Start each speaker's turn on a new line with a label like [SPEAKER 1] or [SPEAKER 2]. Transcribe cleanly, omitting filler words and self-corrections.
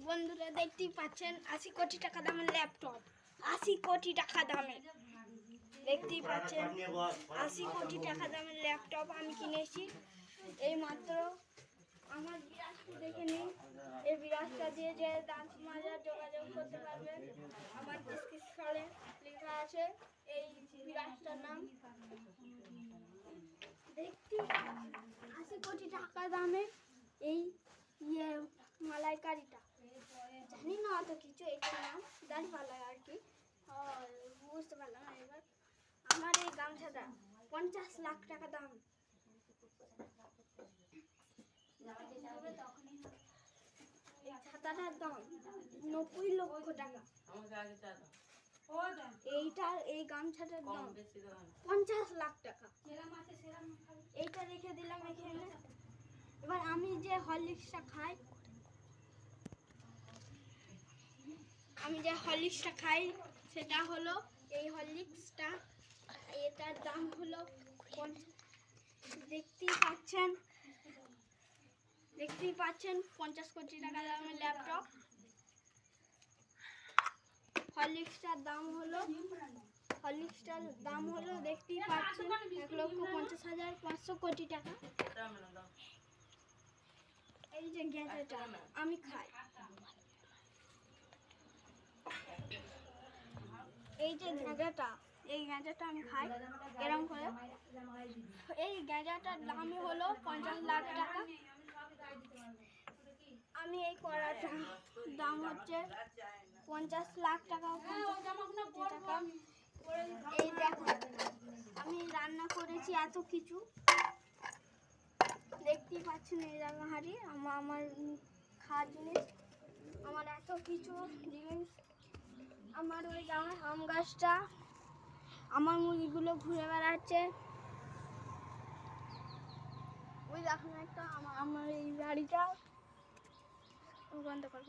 [SPEAKER 1] বন্ধুরা দেখতেই পাচ্ছেন 80 কোটি টাকা দামের ল্যাপটপ। 80 কোটি টাকা দামের, দেখতেই পাচ্ছেন 80 কোটি টাকা দামের ল্যাপটপ আমি কিনেছি এই মাত্র। আমার বিরাজটা দেখে নিন, এই বিরাজটা দিয়ে যে দাঁত মাজার যোগাযোগ করতে পারবেন। আমার ডিসক্রিপশনে লেখা আছে এই বিরাজটার নাম। দেখতে 80 কোটি টাকা দামে এই মালাইকারিটা, জানি না অত কিছু, এটার নাম দাঁড়িপাল্লা আর কি, বুঝতে পারলাম না। এবার আমার এই গামছাটা 50 লাখ টাকা দাম। এই ছাতাটার দাম 90 লক্ষ টাকা। এই গামছাটার দাম 50 লাখ টাকা। এইটা রেখে দিলাম এখানে। এবার আমি যে হরলিক্সটা খাই, সেটা হলো এই হরলিক্সটা। এটার দাম হলো দেখতেই পাচ্ছেন 50 কোটি টাকা দামের ল্যাপটপ। হরলিক্সটার দাম হলো দেখতেই পাচ্ছেন 1,50,500 কোটি টাকা। এই যে গ্যাজেটটা আমি খাই, এই গ্যাজেটটা আমি খাই এরকম করে। এই গ্যাজেটটার দামই হলো 50 লাখ টাকা। আমি এই কড়াটার দাম হচ্ছে 50 লাখ টাকা। এই দেখো আমি রান্না করেছি এত কিছু, দেখতেই পাচ্ছেন। এই জায়গা হাঁড়ি আমার খাওয়ার জিনিস, আমার এত কিছু জিনিস। আমার ওই জায়গায় আম গাছটা, আমার মুরগিগুলো ঘুরে বেড়াচ্ছে। ওই দেখুন একটা আমার এই বাড়িটা বন্ধ কর।